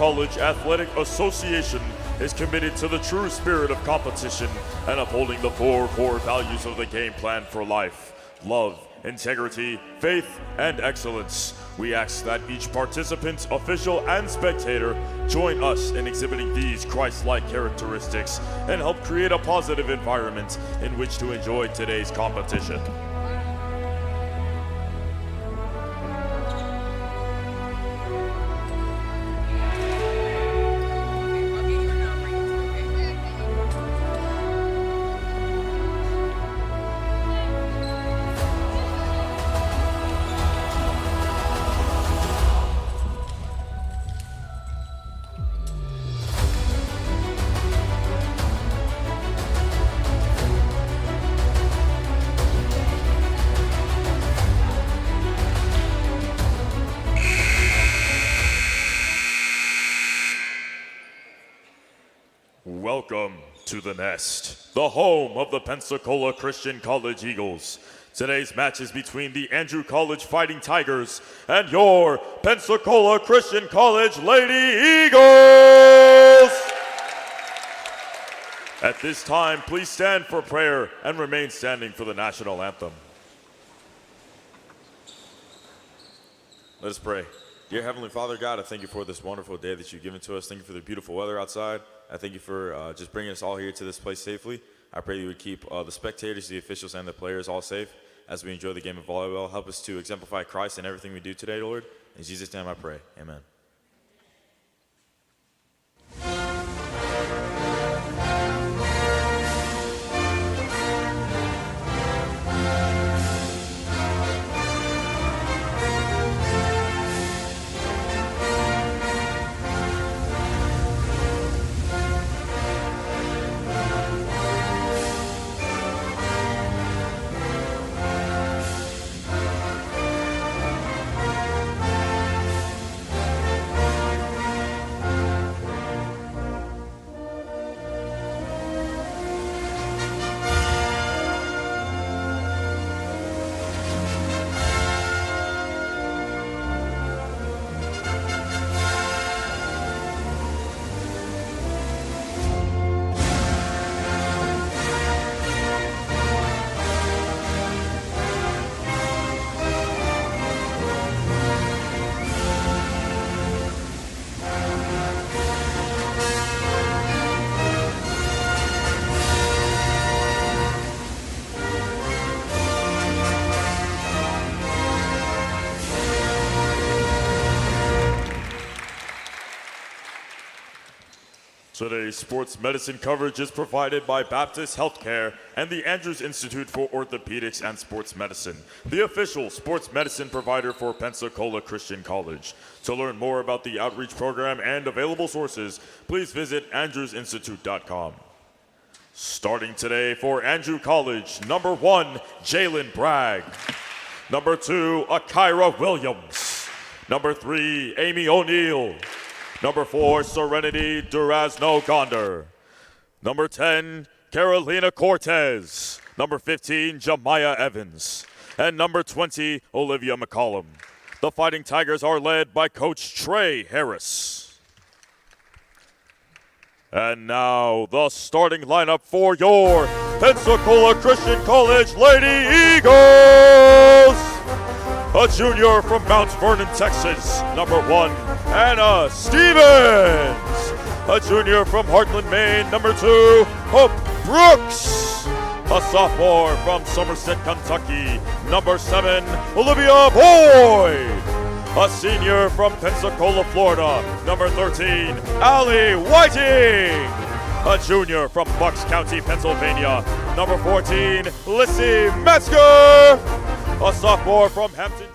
College Athletic Association is committed to the true spirit of competition and upholding the four core values of the game plan for life: love, integrity, faith, and excellence. We ask that each participant, official, and spectator join us in exhibiting these Christ-like characteristics and help create a positive environment in which to enjoy today's competition. Welcome to the Nest, the home of the Pensacola Christian College Eagles. Today's match is between the Andrew College Fighting Tigers and your Pensacola Christian College Lady Eagles! At this time, please stand for prayer and remain standing for the national anthem. Let us pray. Dear Heavenly Father, God, I thank you for this wonderful day that you've given to us. Thank you for the beautiful weather outside. I thank you for just bringing us all here to this place safely. I pray you would keep the spectators, the officials, and the players all safe as we enjoy the game of volleyball. Help us to exemplify Christ in everything we do today, Lord. In Jesus' name I pray. Amen. Today's sports medicine coverage is provided by Baptist Healthcare and the Andrews Institute for Orthopedics and Sports Medicine, the official sports medicine provider for Pensacola Christian College. To learn more about the outreach program and available sources, please visit andrewsinstitute.com. Starting today for Andrew College, number 1, Jalen Bragg. Number 2, Akira Williams. Number 3, Amy O'Neill. Number 4, Serenity Durazno-Gonder. Number 10, Carolina Cortez. Number 15, Jemiah Evans. And number 20, Olivia McCollum. The Fighting Tigers are led by Coach Trey Harris. And now, the starting lineup for your Pensacola Christian College Lady Eagles! A junior from Mount Vernon, Texas, number 1, Anna Stevens. A junior from Heartland, Maine, number 2, Hope Brooks. A sophomore from Somerset, Kentucky, number 7, Olivia Boyd. A senior from Pensacola, Florida, number 13, Allie Whiting. A junior from Bucks County, Pennsylvania, number 14, Lissy Metzger. A sophomore from Hampton,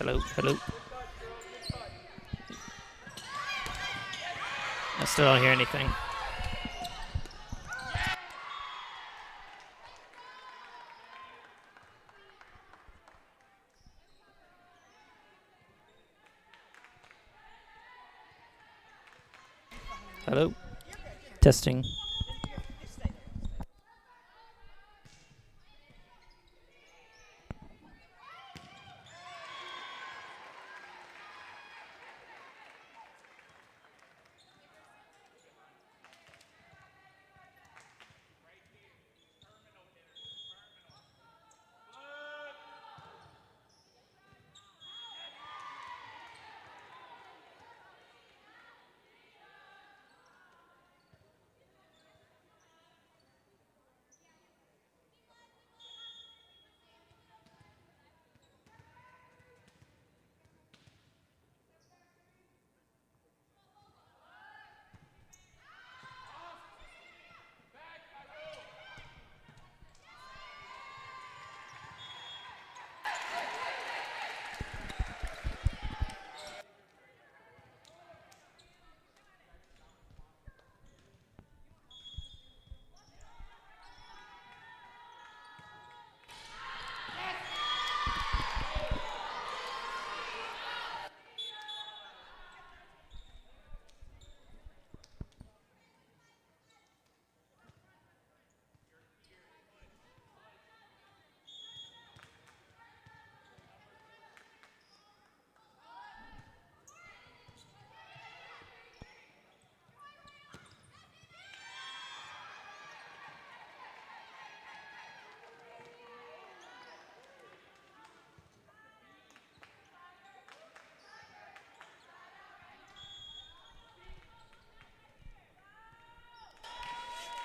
Hello, hello. I still don't hear anything. Hello. Testing.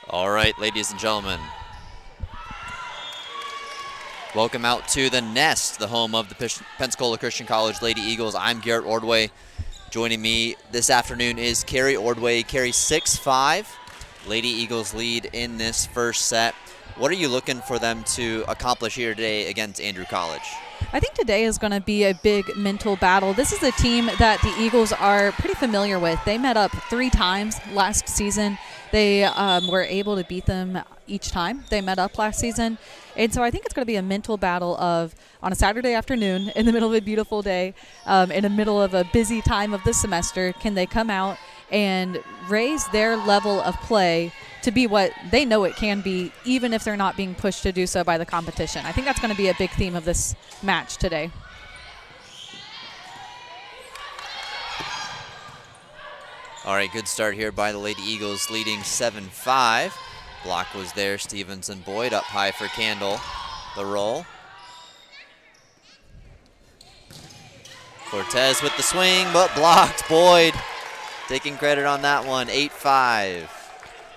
All right, ladies and gentlemen. Welcome out to the Nest, the home of the Pensacola Christian College Lady Eagles. I'm Garrett Ordway. Joining me this afternoon is Carrie Ordway. Carrie 6'5". Lady Eagles lead in this first set. What are you looking for them to accomplish here today against Andrew College? I think today is going to be a big mental battle. This is a team that the Eagles are pretty familiar with. They met up 3 times last season. They were able to beat them each time they met up last season. And so I think it's going to be a mental battle of, on a Saturday afternoon, in the middle of a beautiful day, in the middle of a busy time of the semester, can they come out and raise their level of play to be what they know it can be, even if they're not being pushed to do so by the competition. I think that's going to be a big theme of this match today. All right, good start here by the Lady Eagles, leading 7-5. Block was there. Stevenson Boyd up high for Candle. The roll. Cortez with the swing, but blocked. Boyd taking credit on that one, 8-5.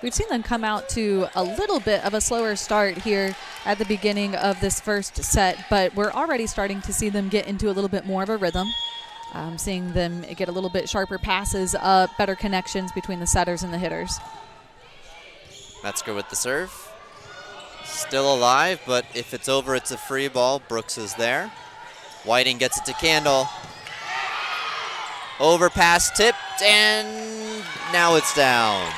We've seen them come out to a little bit of a slower start here at the beginning of this first set, but we're already starting to see them get into a little bit more of a rhythm. Seeing them get a little bit sharper passes up, better connections between the setters and the hitters. Metzger with the serve. Still alive, but if it's over, it's a free ball. Brooks is there. Whiting gets it to Candle. Overpass tipped, and now it's down.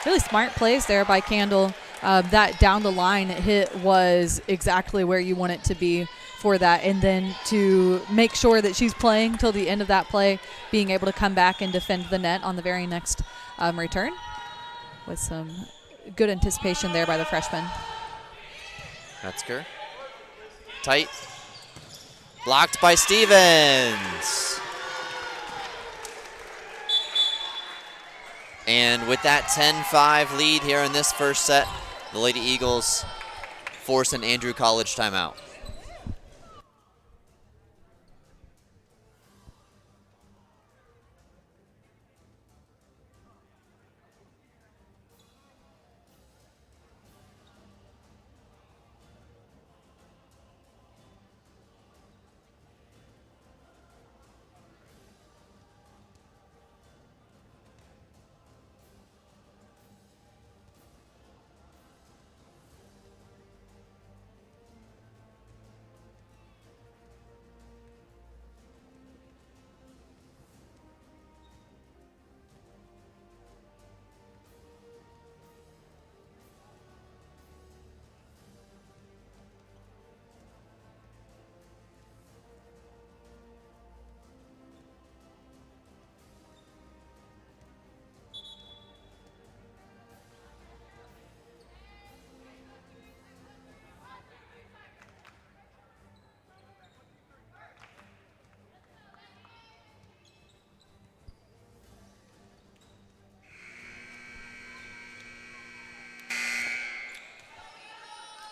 Really smart plays there by Candle. That down the line hit was exactly where you want it to be for that. And then to make sure that she's playing till the end of that play, being able to come back and defend the net on the very next return with some good anticipation there by the freshman. Metzger. Tight. Blocked by Stevens. And with that 10-5 lead here in this first set, the Lady Eagles force an Andrew College timeout.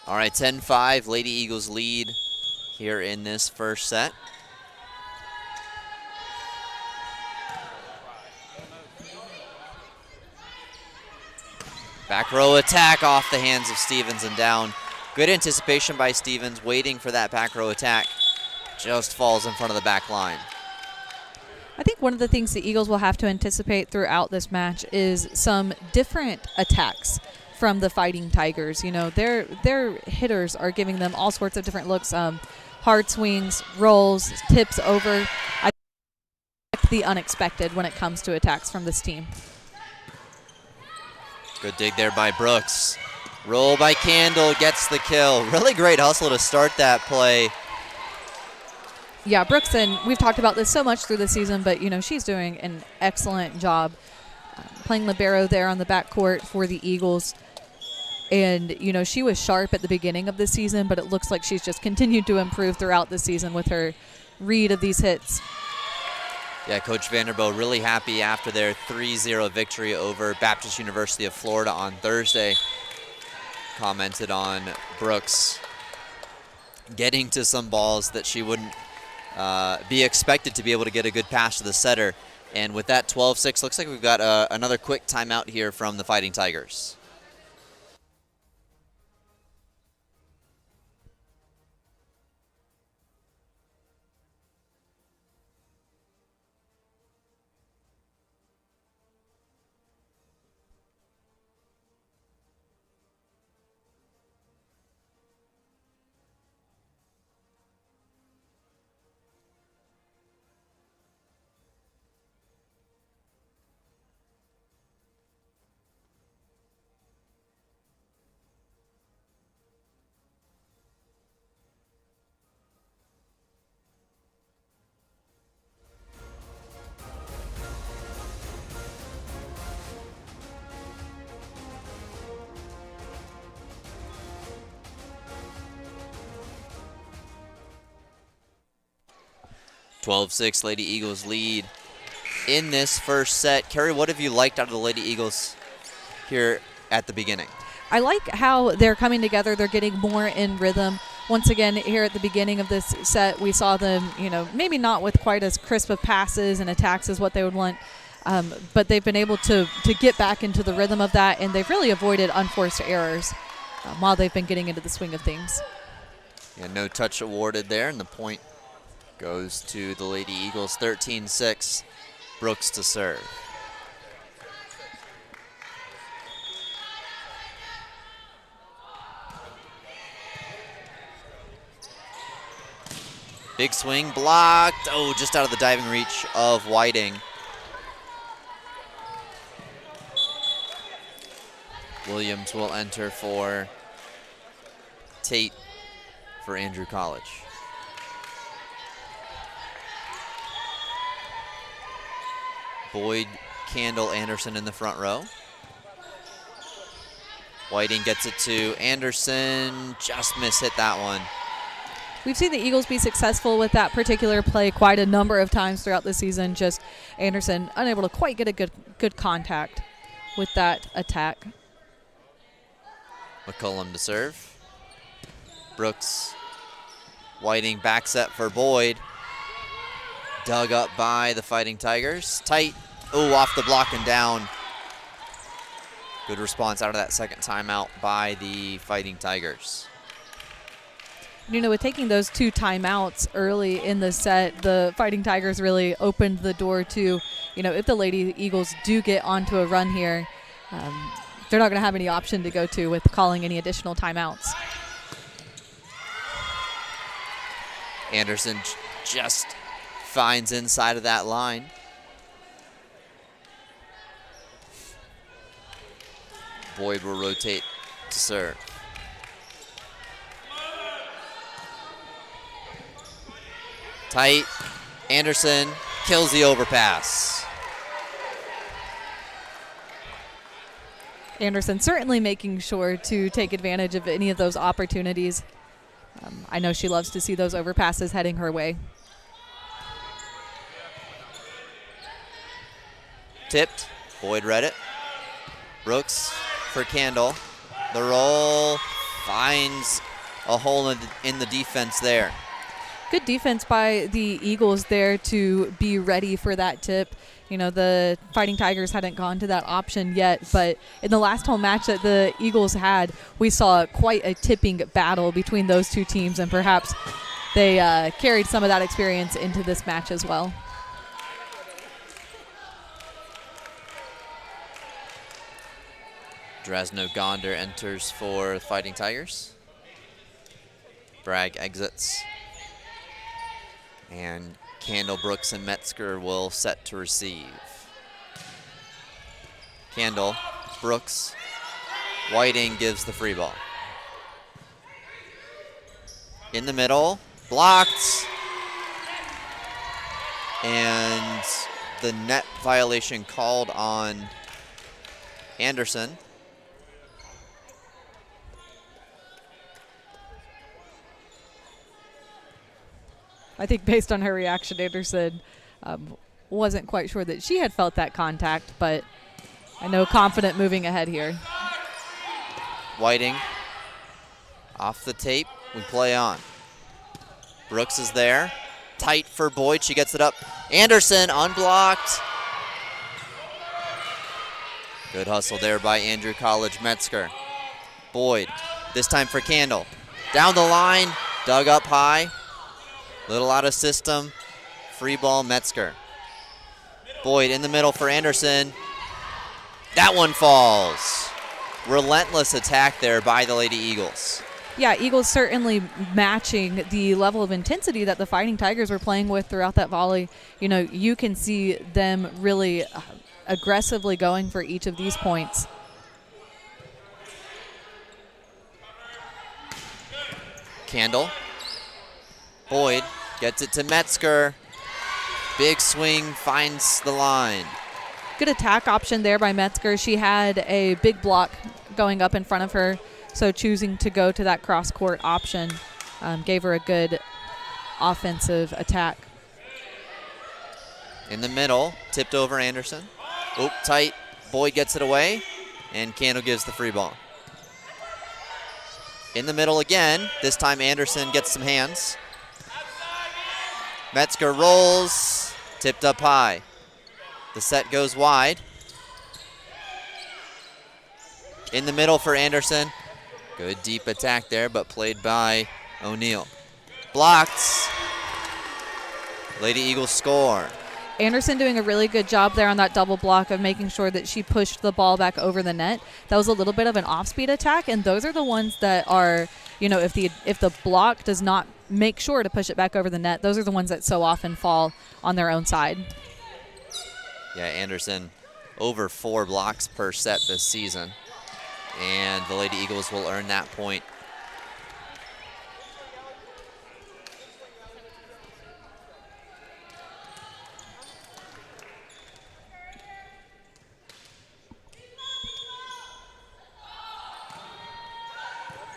All right, 10-5, Lady Eagles lead here in this first set. Back row attack off the hands of Stevens and down. Good anticipation by Stevens, waiting for that back row attack. Just falls in front of the back line. I think one of the things the Eagles will have to anticipate throughout this match is some different attacks from the Fighting Tigers. You know, their hitters are giving them all sorts of different looks, hard swings, rolls, tips over. I expect the unexpected when it comes to attacks from this team. Good dig there by Brooks. Roll by Candle, gets the kill. Really great hustle to start that play. Yeah, Brooks, and we've talked about this so much through the season, but, you know, she's doing an excellent job playing libero there on the backcourt for the Eagles. And, you know, she was sharp at the beginning of the season, but it looks like she's just continued to improve throughout the season with her read of these hits. Yeah, Coach Vanderbilt really happy after their 3-0 victory over Baptist University of Florida on Thursday. Commented on Brooks getting to some balls that she wouldn't be expected to be able to get a good pass to the setter. And with that 12-6, looks like we've got another quick timeout here from the Fighting Tigers. (12-6) Lady Eagles lead in this first set. Carrie, what have you liked out of the Lady Eagles here at the beginning? I like how they're coming together. They're getting more in rhythm. Once again, here at the beginning of this set, we saw them, you know, maybe not with quite as crisp of passes and attacks as what they would want, but they've been able to get back into the rhythm of that, and they've really avoided unforced errors while they've been getting into the swing of things. Yeah, no touch awarded there, and the point goes to the Lady Eagles. 13-6, Brooks to serve. Big swing blocked. Oh, just out of the diving reach of Whiting. Williams will enter for Tate for Andrew College. Boyd, Candle, Anderson in the front row. Whiting gets it to Anderson. Just mishit that one. We've seen the Eagles be successful with that particular play quite a number of times throughout the season. Just Anderson unable to quite get a good contact with that attack. McCullum to serve. Brooks. Whiting back set for Boyd. Dug up by the Fighting Tigers. Tight. Oh, off the block and down. Good response out of that second timeout by the Fighting Tigers. You know, with taking those two timeouts early in the set, the Fighting Tigers really opened the door to, you know, if the Lady Eagles do get onto a run here, they're not going to have any option to go to with calling any additional timeouts. Anderson just finds inside of that line. Boyd will rotate to serve. Tight. Anderson kills the overpass. Anderson certainly making sure to take advantage of any of those opportunities. I know she loves to see those overpasses heading her way. Tipped. Boyd read it. Brooks for Candle. The roll finds a hole in the defense there. Good defense by the Eagles there to be ready for that tip. You know, the Fighting Tigers hadn't gone to that option yet, but in the last home match that the Eagles had, we saw quite a tipping battle between those two teams, and perhaps they carried some of that experience into this match as well. Drasno Gonder enters for the Fighting Tigers. Bragg exits. And Candle, Brooks, and Metzger will set to receive. Candle, Brooks, Whiting gives the free ball. In the middle, blocked. And the net violation called on Anderson. I think based on her reaction, Anderson wasn't quite sure that she had felt that contact, but I know confident moving ahead here. Whiting off the tape, we play on. Brooks is there, tight for Boyd, she gets it up. Anderson unblocked. Good hustle there by Andrew College Metzger. Boyd, this time for Candle. Down the line, dug up high. Little out of system, free ball Metzger. Boyd in the middle for Anderson. That one falls. Relentless attack there by the Lady Eagles. Yeah, Eagles certainly matching the level of intensity that the Fighting Tigers were playing with throughout that volley. You know, you can see them really aggressively going for each of these points. Candle. Boyd gets it to Metzger. Big swing, finds the line. Good attack option there by Metzger. She had a big block going up in front of her, so choosing to go to that cross-court option gave her a good offensive attack. In the middle, tipped over Anderson. Oop, tight. Boyd gets it away, and Candle gives the free ball. In the middle again. This time Anderson gets some hands. Metzger rolls, tipped up high. The set goes wide. In the middle for Anderson. Good deep attack there, but played by O'Neal. Blocked. Lady Eagles score. Anderson doing a really good job there on that double block of making sure that she pushed the ball back over the net. That was a little bit of an off-speed attack, and those are the ones that are, you know, if the block does not make sure to push it back over the net, those are the ones that so often fall on their own side. Yeah, Anderson over 4 blocks per set this season, and the Lady Eagles will earn that point.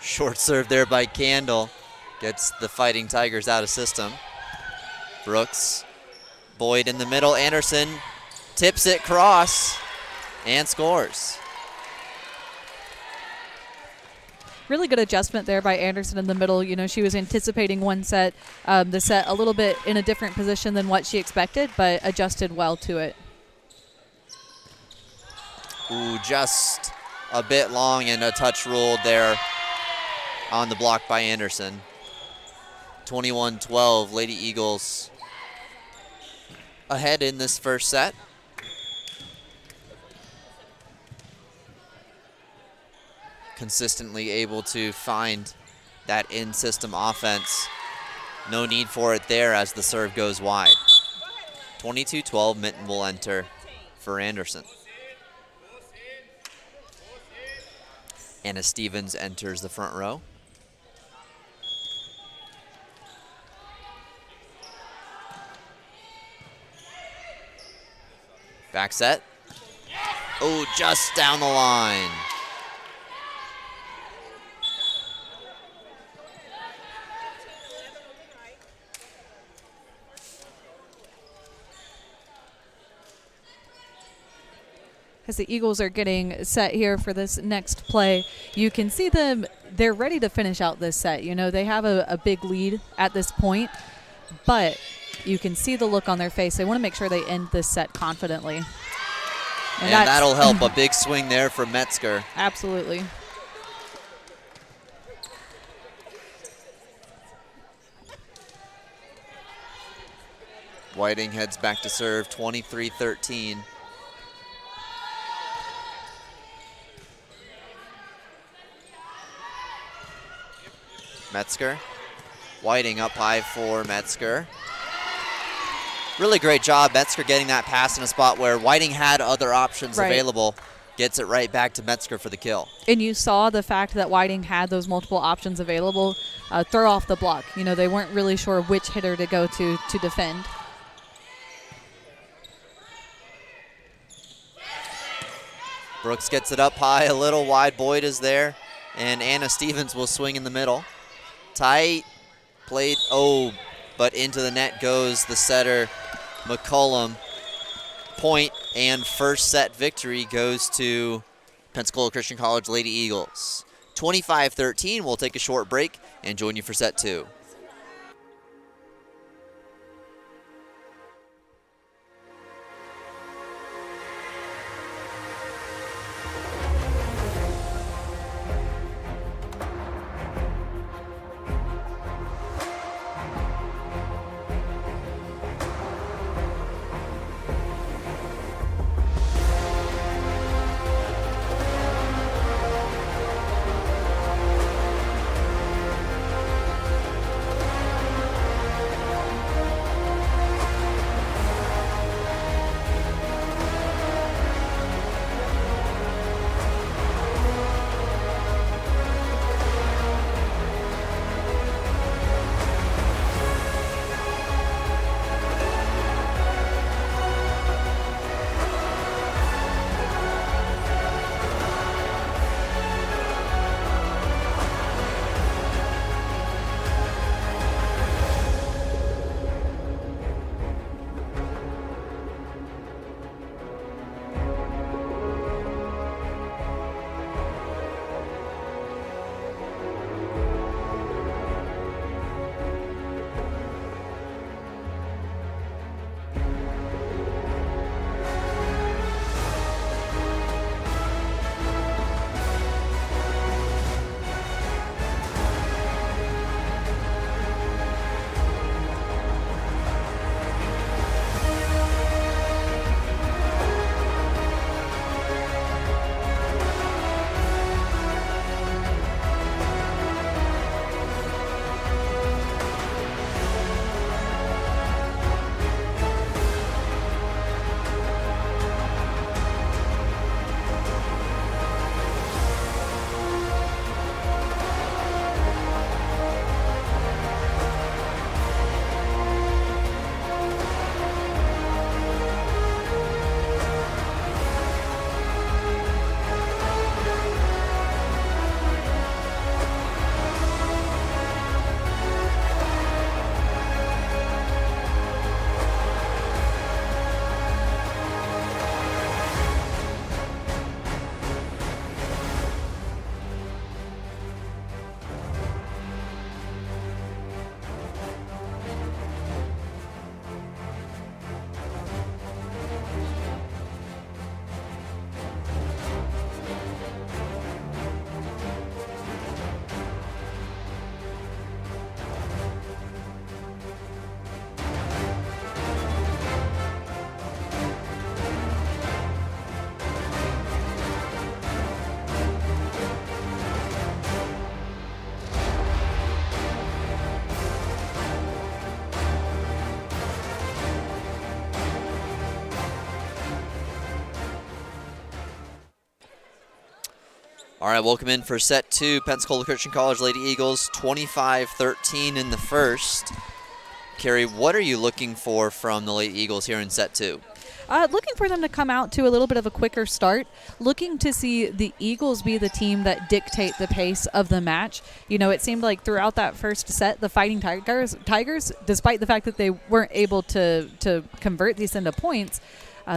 Short serve there by Candle. Gets the Fighting Tigers out of system. Brooks. Boyd in the middle. Anderson tips it cross and scores. Really good adjustment there by Anderson in the middle. You know, she was anticipating one set, the set a little bit in a different position than what she expected, but adjusted well to it. Ooh, just a bit long and a touch ruled there on the block by Anderson. 21-12, Lady Eagles ahead in this first set. Consistently able to find that in-system offense. No need for it there as the serve goes wide. 22-12, Minton will enter for Anderson. Anna Stevens enters the front row. Back set. Oh, just down the line. as the Eagles are getting set here for this next play, you can see them, they're ready to finish out this set. You know, they have a big lead at this point, but you can see the look on their face. They want to make sure they end this set confidently. And that'll help. A big swing there for Metzger. Absolutely. Whiting heads back to serve, 23-13. Metzger. Whiting up high for Metzger. Really great job, Metzger getting that pass in a spot where Whiting had other options available. Gets it right back to Metzger for the kill. And you saw the fact that Whiting had those multiple options available throw off the block. You know, they weren't really sure which hitter to go to defend. Brooks gets it up high, a little wide. Boyd is there, and Anna Stevens will swing in the middle. Tight, played, but into the net goes the setter, McCullum. Point and first set victory goes to Pensacola Christian College Lady Eagles. 25-13, we'll take a short break and join you for set 2. All right, welcome in for set 2. Pensacola Christian College Lady Eagles, 25-13 in the first. Carrie, what are you looking for from the Lady Eagles here in set 2? Looking for them to come out to a little bit of a quicker start. Looking to see the Eagles be the team that dictate the pace of the match. You know, it seemed like throughout that first set, the Fighting Tigers, despite the fact that they weren't able to convert these into points,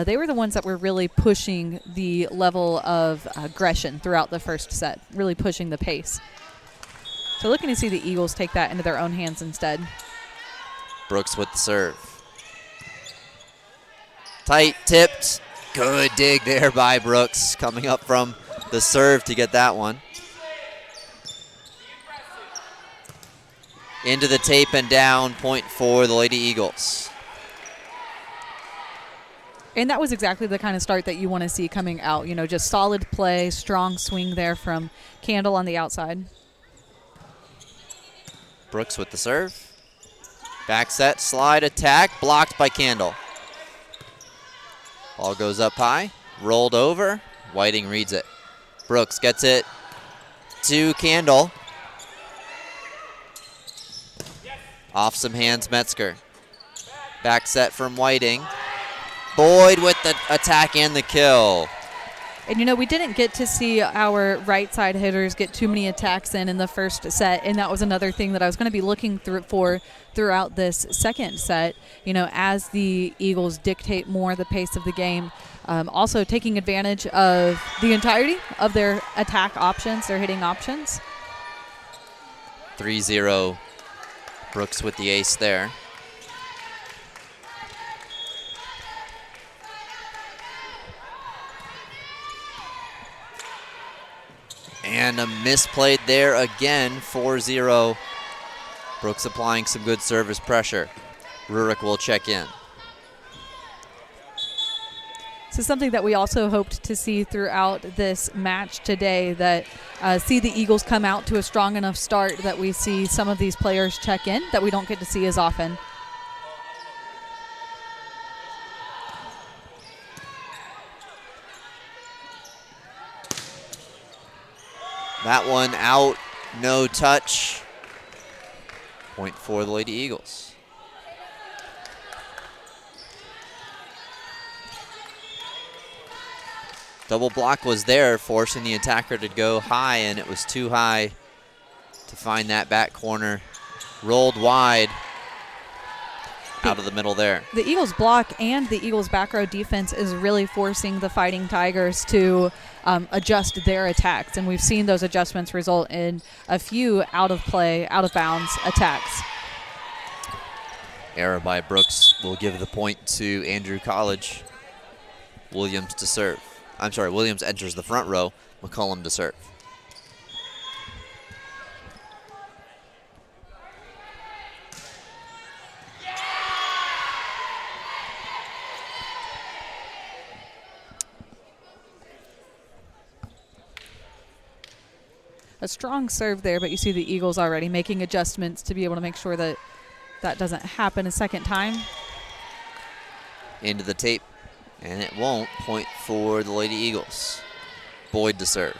they were the ones that were really pushing the level of aggression throughout the first set, really pushing the pace. So looking to see the Eagles take that into their own hands instead. Brooks with the serve. Tight, tipped. Good dig there by Brooks, coming up from the serve to get that one. Into the tape and down, point for the Lady Eagles. And that was exactly the kind of start that you want to see coming out. You know, just solid play, strong swing there from Candle on the outside. Brooks with the serve. Back set, slide, attack, blocked by Candle. Ball goes up high, rolled over. Whiting reads it. Brooks gets it to Candle. Off some hands, Metzger. Back set from Whiting. Boyd with the attack and the kill. And, you know, we didn't get to see our right side hitters get too many attacks in the first set, and that was another thing that I was going to be looking for throughout this second set, you know, as the Eagles dictate more the pace of the game. Also taking advantage of the entirety of their attack options, their hitting options. 3-0. Brooks with the ace there. And a misplayed there again, 4-0. Brooks applying some good service pressure. Rurik will check in. This is something that we also hoped to see throughout this match today, that see the Eagles come out to a strong enough start that we see some of these players check in that we don't get to see as often. That one out, no touch. Point for the Lady Eagles. Double block was there, forcing the attacker to go high, and it was too high to find that back corner. Rolled wide out of the middle there. The Eagles block and the Eagles back row defense is really forcing the Fighting Tigers to adjust their attacks, and we've seen those adjustments result in a few out of play, out of bounds attacks. Error by Brooks will give the point to Andrew College. Williams to serve. I'm sorry, Williams enters the front row. McCullum to serve. A strong serve there, but you see the Eagles already making adjustments to be able to make sure that that doesn't happen a second time. Into the tape, and it won't. Point for the Lady Eagles. Boyd to serve.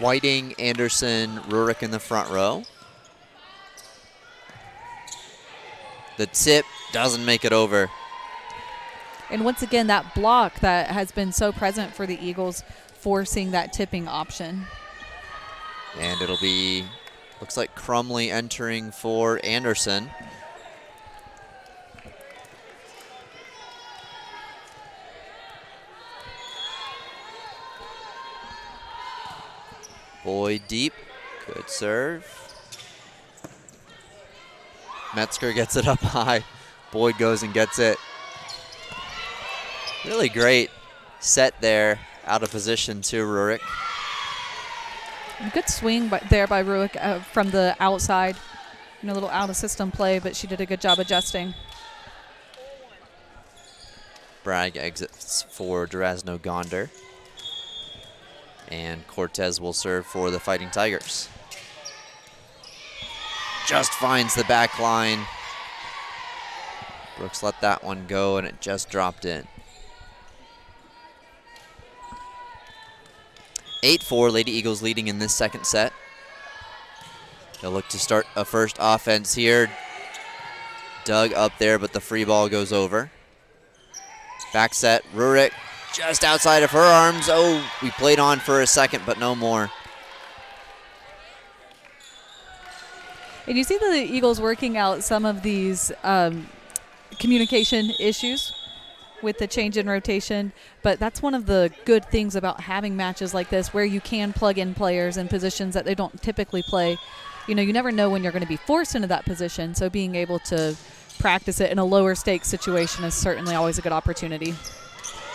Whiting, Anderson, Rurik in the front row. The tip doesn't make it over. And once again, that block that has been so present for the Eagles, forcing that tipping option. And it'll be, looks like Crumley entering for Anderson. Boyd deep, good serve. Metzger gets it up high. Boyd goes and gets it. Really great set there, out of position to Rurik. Good swing there by Rurik from the outside. A little out of system play, but she did a good job adjusting. Bragg exits for Durazno Gonder. And Cortez will serve for the Fighting Tigers. Just finds the back line. Brooks let that one go, and it just dropped in. 8-4, Lady Eagles leading in this second set. They'll look to start a first offense here. Dug up there, but the free ball goes over. Back set, Rurik just outside of her arms. Oh, we played on for a second, but no more. And you see the Eagles working out some of these communication issues with the change in rotation, but that's one of the good things about having matches like this where you can plug in players in positions that they don't typically play. You know, you never know when you're going to be forced into that position, so being able to practice it in a lower stakes situation is certainly always a good opportunity.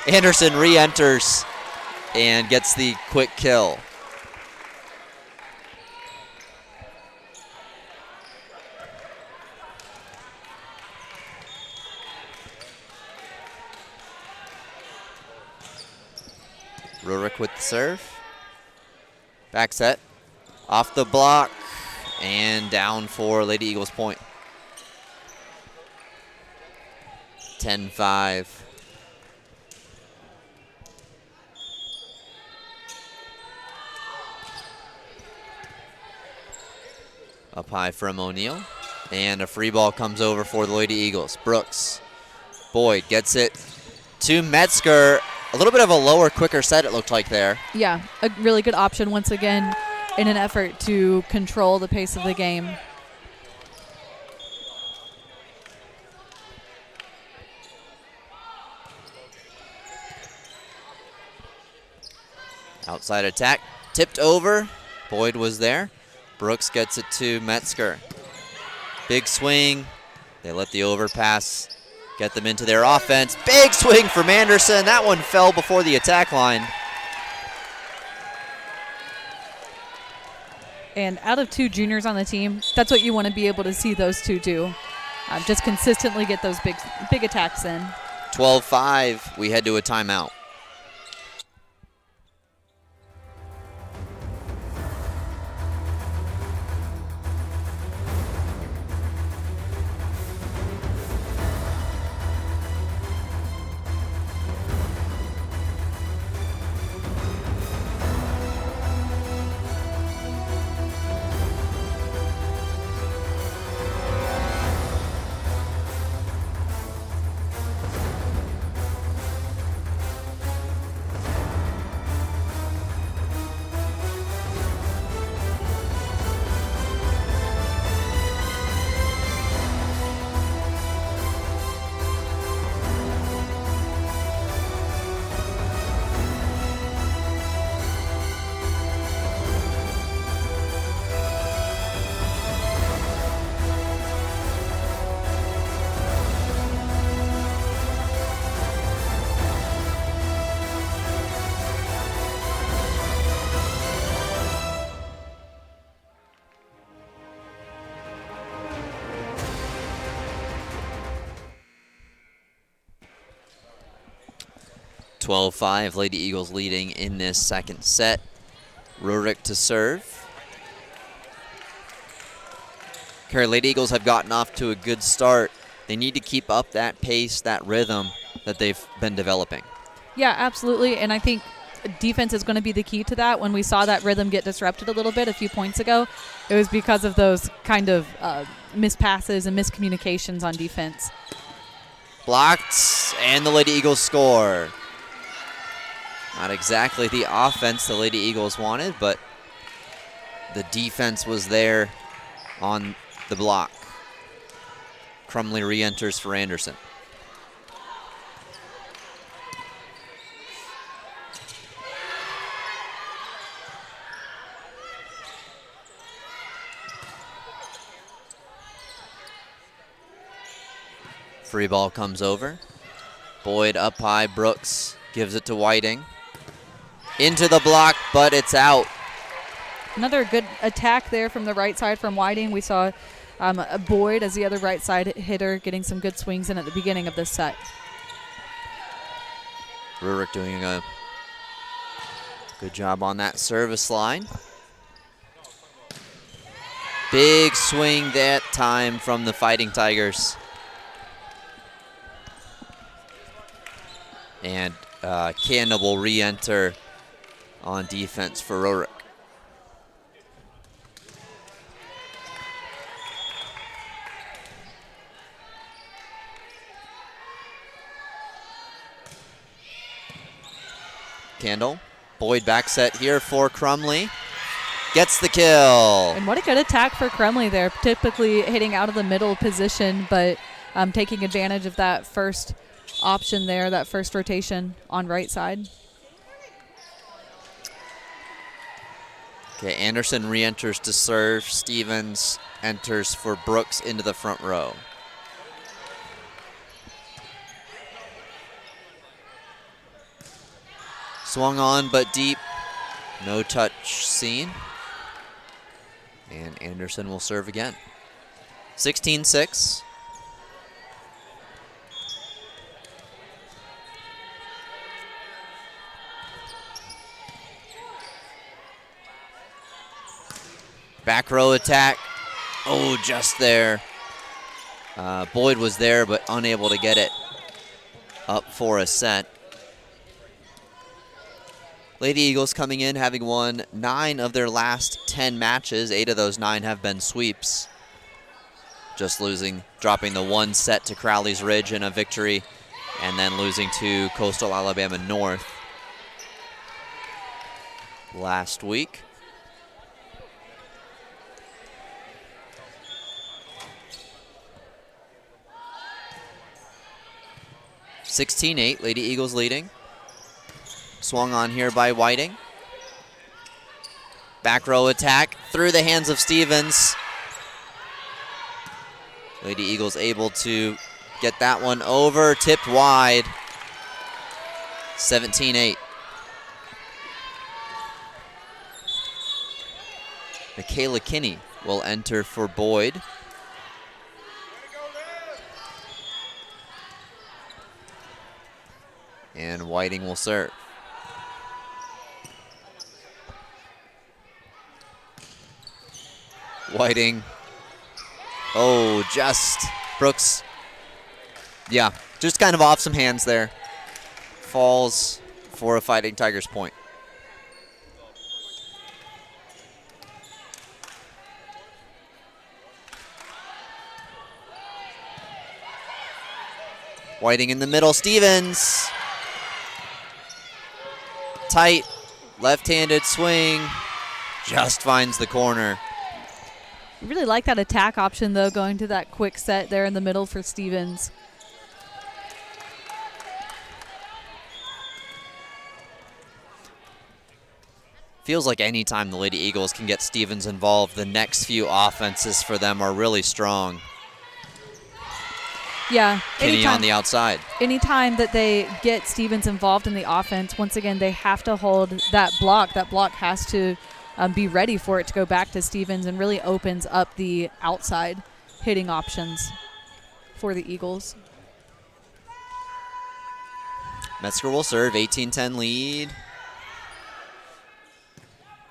Anderson re-enters and gets the quick kill. Rurik with the serve. Back set. Off the block. And down for Lady Eagles point. 10-5. Up high from O'Neal. And a free ball comes over for the Lady Eagles. Brooks. Boyd gets it to Metzger. A little bit of a lower, quicker set it looked like there. Yeah, a really good option once again in an effort to control the pace of the game. Outside attack, tipped over. Boyd was there. Brooks gets it to Metzger. Big swing. They let the overpass get them into their offense. Big swing from Anderson. That one fell before the attack line. And out of two juniors on the team, that's what you want to be able to see those two do. Just consistently get those big attacks in. 12-5. We head to a timeout. Lady Eagles leading in this second set. Rurik to serve. Lady Eagles have gotten off to a good start. They need to keep up that pace, that rhythm that they've been developing. Yeah, absolutely. And I think defense is going to be the key to that. When we saw that rhythm get disrupted a little bit a few points ago, it was because of those kind of missed passes and miscommunications on defense. Blocked, and the Lady Eagles score. Not exactly the offense the Lady Eagles wanted, but the defense was there on the block. Crumley re-enters for Anderson. Free ball comes over. Boyd up high. Brooks gives it to Whiting. Into the block, but it's out. Another good attack there from the right side from Whiting. We saw Boyd as the other right side hitter getting some good swings in at the beginning of this set. Rurik doing a good job on that service line. Big swing that time from the Fighting Tigers. And Canada will re-enter on defense for Rurik. Candle. Boyd back set here for Crumley. gets the kill. And what a good attack for Crumley there. Typically hitting out of the middle position, but taking advantage of that first option there, that first rotation on right side. Okay, Anderson re-enters to serve. Stevens enters for Brooks into the front row. Swung on but deep. No touch seen. And Anderson will serve again. 16-6. Back row attack. Oh, just there. Boyd was there, but unable to get it up for a set. Lady Eagles coming in, having won 9 of their last 10 matches. 8 of those 9 have been sweeps. Just losing, dropping the 1 set to Crowley's Ridge in a victory, and then losing to Coastal Alabama North last week. (16-8), Lady Eagles leading. Swung on here by Whiting. Back row attack through the hands of Stevens. Lady Eagles able to get that one over, tipped wide. 17-8. Michaela Kinney will enter for Boyd. And Whiting will serve. Whiting. Oh, just Brooks. Yeah, just kind of off some hands there. Falls for a Fighting Tigers point. Whiting in the middle, Stevens. Tight, left-handed swing. Just finds the corner. Really like that attack option, though, going to that quick set there in the middle for Stevens. Feels like any time the Lady Eagles can get Stevens involved, the next few offenses for them are really strong. Yeah. Kinney on the outside. Anytime that they get Stevens involved in the offense, once again, they have to hold that block. That block has to be ready for it to go back to Stevens, and really opens up the outside hitting options for the Eagles. Metzger will serve, 18-10 lead.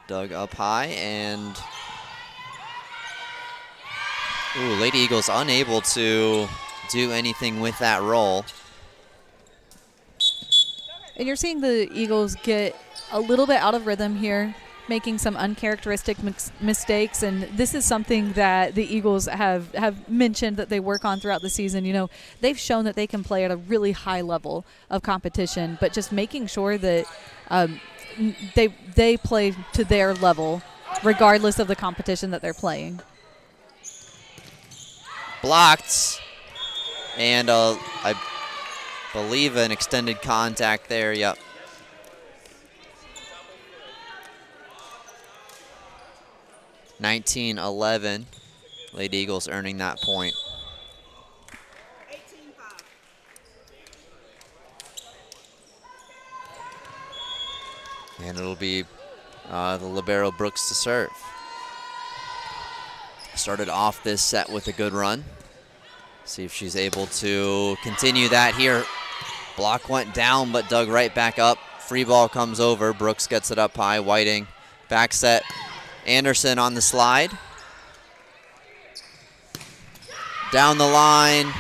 Dug up high, and Lady Eagles unable to do anything with that roll. And you're seeing the Eagles get a little bit out of rhythm here, making some uncharacteristic mistakes, and this is something that the Eagles have mentioned that they work on throughout the season. You know, they've shown that they can play at a really high level of competition, but just making sure that they play to their level regardless of the competition that they're playing. Blocked, and I believe an extended contact there, yep. (19-11), Lady Eagles earning that point. And it'll be the libero Brooks to serve. Started off this set with a good run. See if she's able to continue that here. Block went down but dug right back up. Free ball comes over. Brooks gets it up high. Whiting back set. Anderson on the slide. Down the line.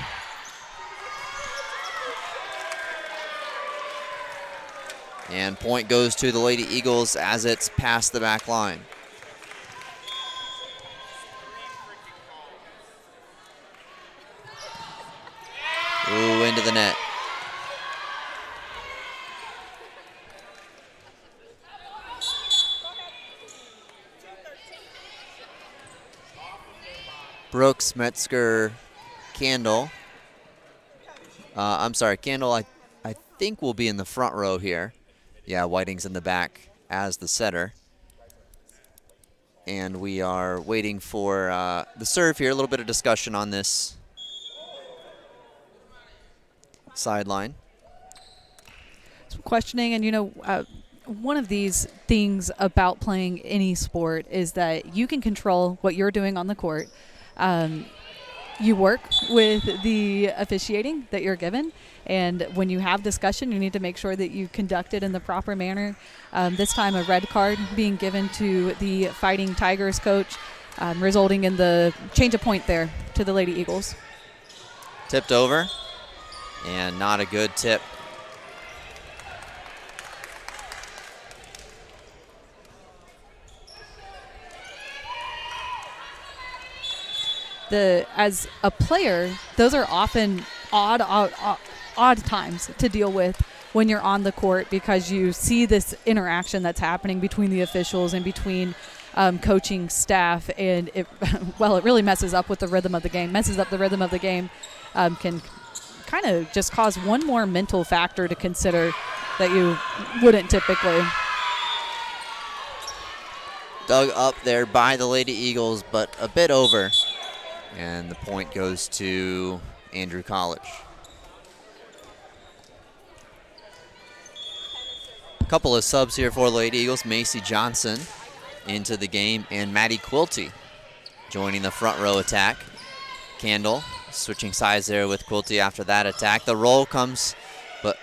And point goes to the Lady Eagles as it's past the back line. Ooh, into the net. Brooks, Metzger, Candle. I'm sorry, Candle I think will be in the front row here. Yeah, Whiting's in the back as the setter. And we are waiting for the serve here. A little bit of discussion on this sideline. Some questioning, and one of these things about playing any sport is that you can control what you're doing on the court. You work with the officiating that you're given, and when you have discussion, you need to make sure that you conduct it in the proper manner. This time, a red card being given to the Fighting Tigers coach, resulting in the change of point there to the Lady Eagles. Tipped over, and not a good tip. As a player, those are often odd times to deal with when you're on the court, because you see this interaction that's happening between the officials and between coaching staff, and it really messes up with the rhythm of the game. Can kind of just cause one more mental factor to consider that you wouldn't typically. Dug up there by the Lady Eagles, but a bit over. And the point goes to Andrew College. A couple of subs here for Lady Eagles. Macy Johnson into the game, and Maddie Quilty joining the front row attack. Candle switching sides there with Quilty after that attack. The roll comes, but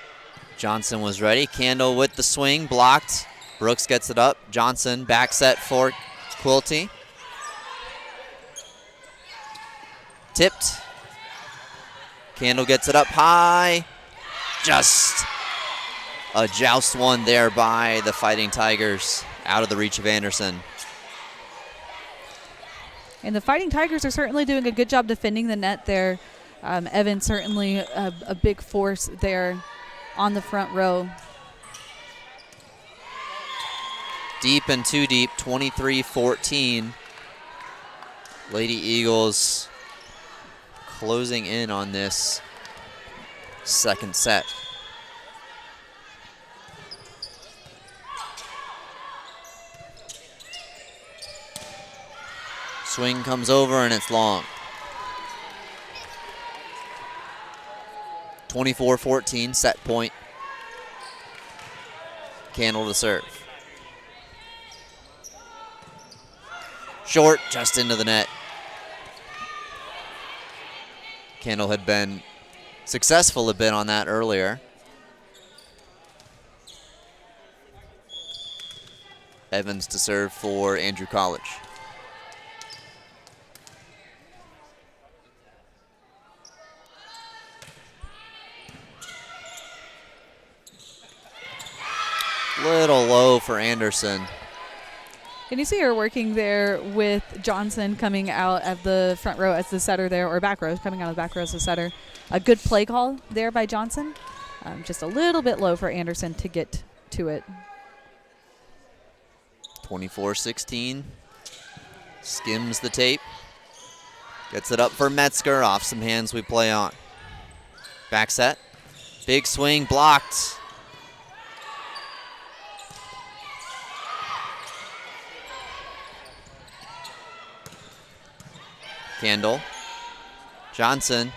Johnson was ready. Candle with the swing, blocked. Brooks gets it up. Johnson back set for Quilty. Tipped. Candle gets it up high. Just a joust one there by the Fighting Tigers, out of the reach of Anderson. And the Fighting Tigers are certainly doing a good job defending the net there. Evan certainly a big force there on the front row. Deep and too deep, 23-14. Lady Eagles closing in on this second set. Swing comes over and it's long. 24-14, set point. Candle to serve. Short, just into the net. Candle had been successful a bit on that earlier. Evans to serve for Andrew College. Little low for Anderson. And you see her working there with Johnson coming out of the front row as the setter there, or back row, coming out of the back row as the setter. A good play call there by Johnson. Just a little bit low for Anderson to get to it. 24-16. Skims the tape. Gets it up for Metzger. Off some hands we play on. Back set. Big swing blocked. Candle. Johnson.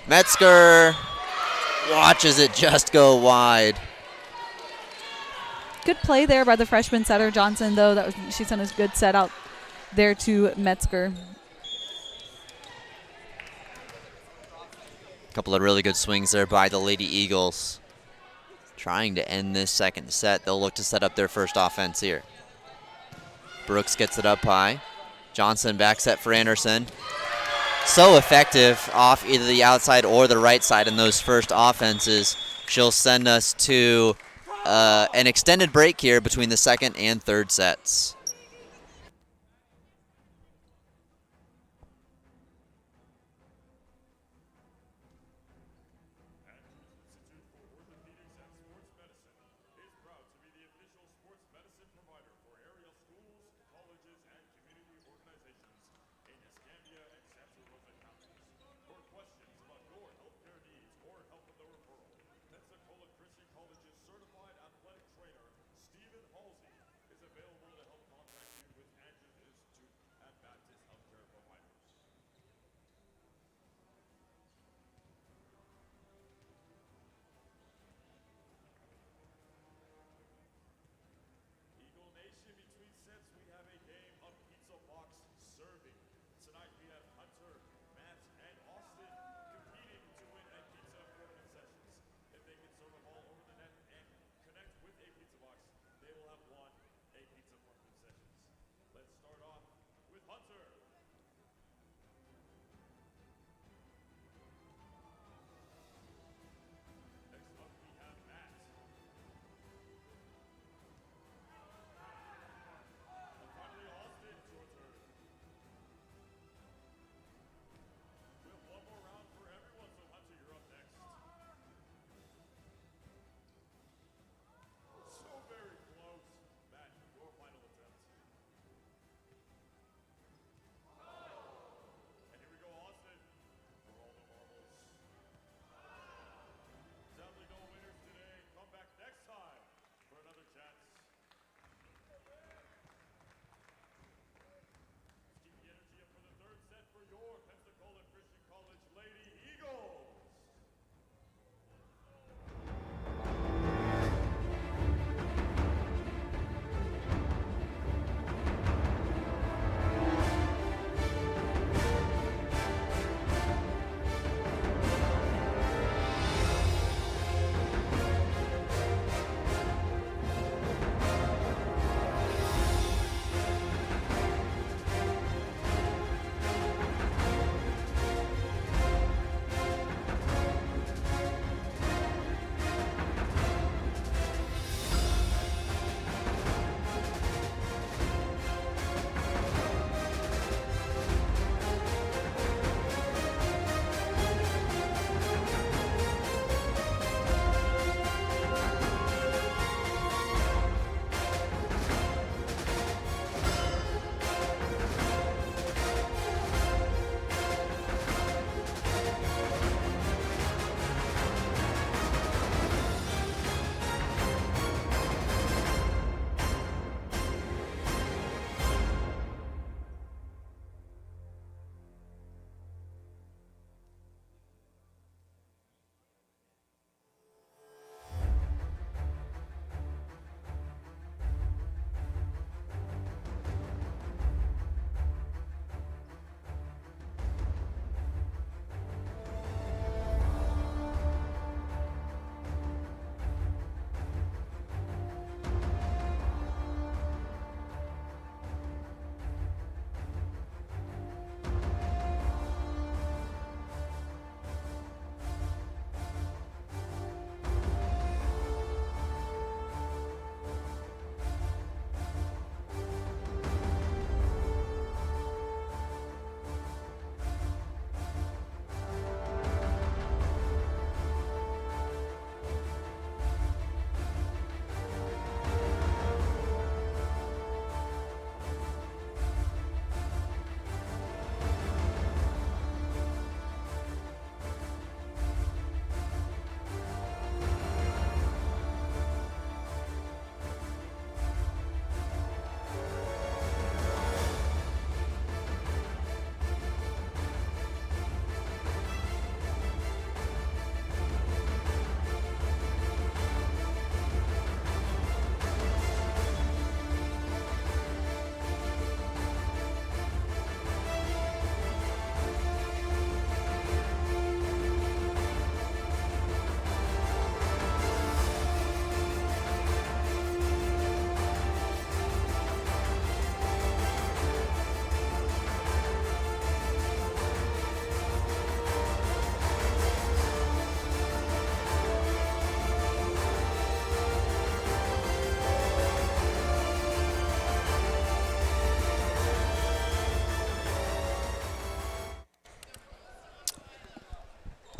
Metzger watches it just go wide. Good play there by the freshman setter Johnson, though. She sent a good set out there to Metzger. A couple of really good swings there by the Lady Eagles. Trying to end this second set. They'll look to set up their first offense here. Brooks gets it up high. Johnson back set for Anderson. So effective off either the outside or the right side in those first offenses. She'll send us to an extended break here between the second and third sets.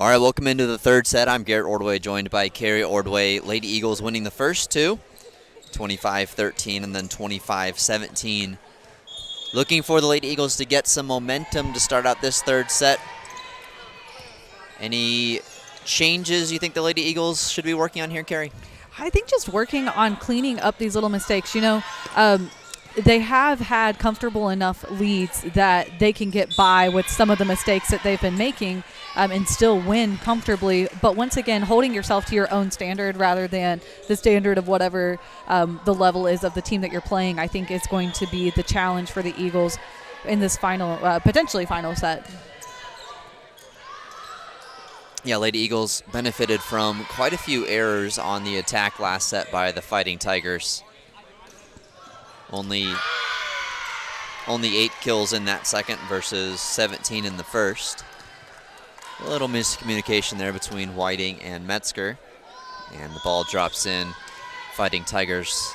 All right, welcome into the third set. I'm Garrett Ordway, joined by Carrie Ordway. Lady Eagles winning the first two, 25-13 and then 25-17. Looking for the Lady Eagles to get some momentum to start out this third set. Any changes you think the Lady Eagles should be working on here, Carrie? I think just working on cleaning up these little mistakes. They have had comfortable enough leads that they can get by with some of the mistakes that they've been making and still win comfortably. But once again, holding yourself to your own standard rather than the standard of whatever the level is of the team that you're playing, I think is going to be the challenge for the Eagles in this final, potentially final set. Yeah, Lady Eagles benefited from quite a few errors on the attack last set by the Fighting Tigers. Only 8 kills in that second versus 17 in the first. A little miscommunication there between Whiting and Metzger. And the ball drops in. Fighting Tigers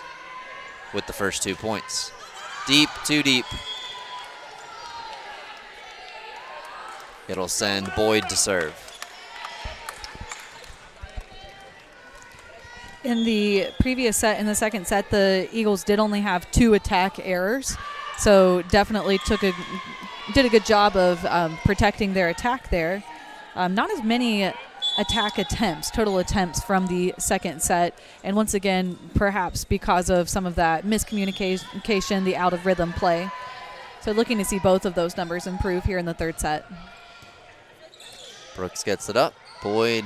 with the first 2 points. Deep, too deep. It'll send Boyd to serve. In the previous set, in the second set, the Eagles did only have 2 attack errors, so definitely did a good job of protecting their attack there. Not as many attack attempts, total attempts from the second set, and once again, perhaps because of some of that miscommunication, the out of rhythm play. So looking to see both of those numbers improve here in the third set. Brooks gets it up. Boyd,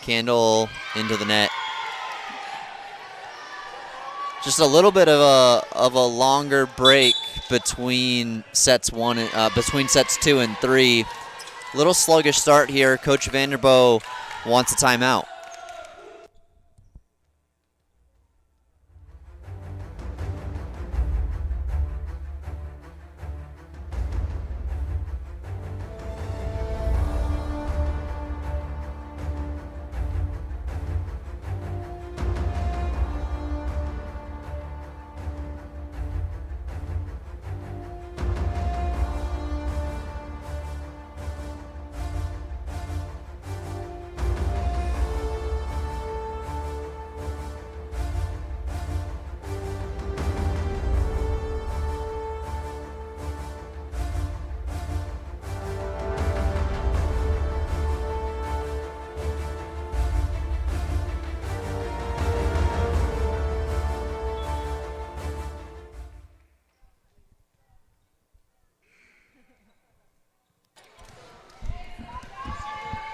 Candle into the net. Just a little bit of a longer break between sets 2 and 3. Little sluggish start here. Coach Vanderbo wants a timeout.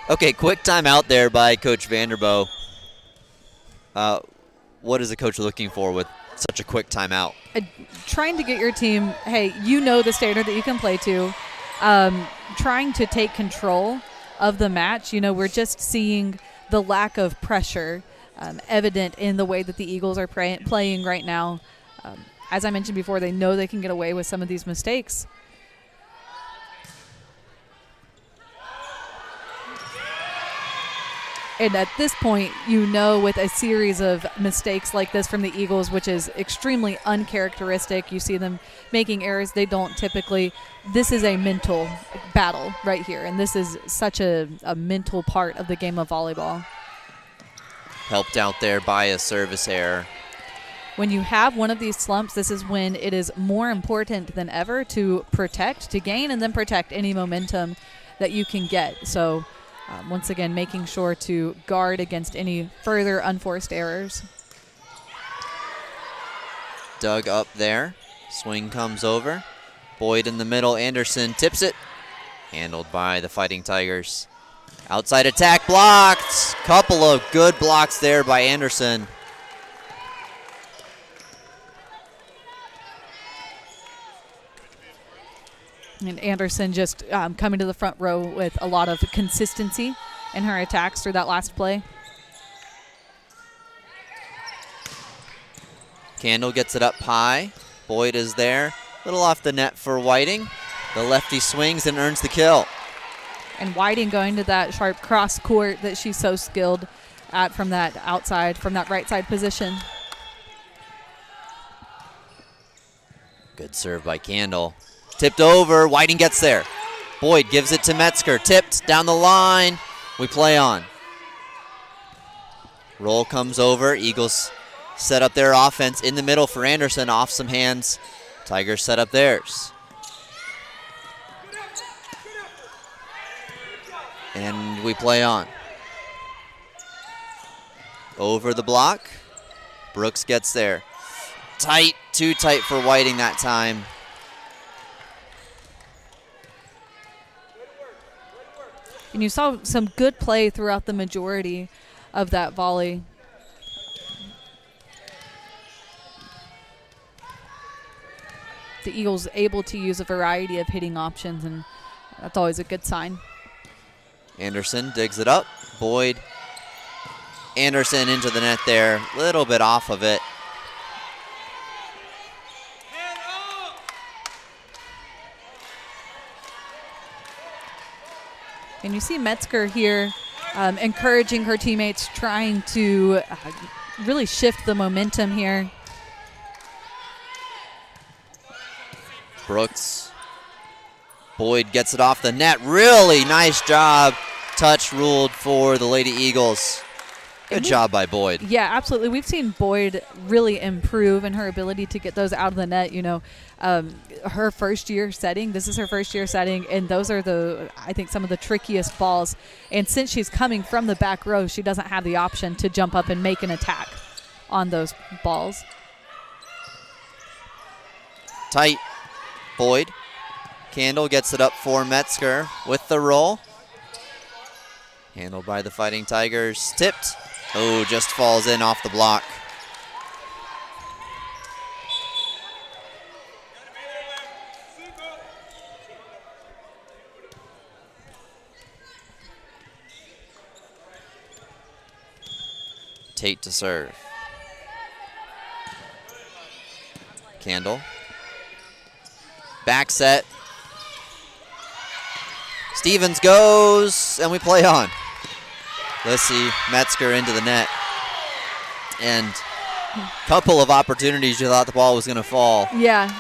Okay, quick timeout there by Coach Vanderbo. What is the coach looking for with such a quick timeout? Trying to get your team, hey, you know the standard that you can play to. Trying to take control of the match. We're just seeing the lack of pressure evident in the way that the Eagles are playing right now. As I mentioned before, they know they can get away with some of these mistakes. And at this point, with a series of mistakes like this from the Eagles, which is extremely uncharacteristic, you see them making errors they don't typically. This is a mental battle right here, and this is such a mental part of the game of volleyball. Helped out there by a service error. When you have one of these slumps, this is when it is more important than ever to protect, to gain and then protect any momentum that you can get. So once again, making sure to guard against any further unforced errors. Dug up there. Swing comes over. Boyd in the middle. Anderson tips it. Handled by the Fighting Tigers. Outside attack blocked. Couple of good blocks there by Anderson. And Anderson just coming to the front row with a lot of consistency in her attacks through that last play. Candle gets it up high. Boyd is there. Little off the net for Whiting. The lefty swings and earns the kill. And Whiting going to that sharp cross court that she's so skilled at from that outside, from that right side position. Good serve by Candle. Tipped over. Whiting gets there. Boyd gives it to Metzger. Tipped down the line. We play on. Roll comes over. Eagles set up their offense in the middle for Anderson. Off some hands. Tigers set up theirs. And we play on. Over the block. Brooks gets there. Tight, too tight for Whiting that time. And you saw some good play throughout the majority of that volley. The Eagles able to use a variety of hitting options, and that's always a good sign. Anderson digs it up. Boyd. Anderson into the net there. Little bit off of it. And you see Metzger here encouraging her teammates, trying to really shift the momentum here. Brooks. Boyd gets it off the net. Really nice job. Touch ruled for the Lady Eagles. Good job by Boyd. Yeah, absolutely. We've seen Boyd really improve in her ability to get those out of the net. You know, her first year setting, this is her first year setting, and those are I think some of the trickiest balls. And since she's coming from the back row, she doesn't have the option to jump up and make an attack on those balls. Tight. Boyd. Candle gets it up for Metzger with the roll. Handled by the Fighting Tigers. Tipped. Oh, just falls in off the block. Tate to serve. Candle. Back set. Stevens goes, and we play on. Lissy, Metzger into the net. And a couple of opportunities you thought the ball was going to fall. Yeah,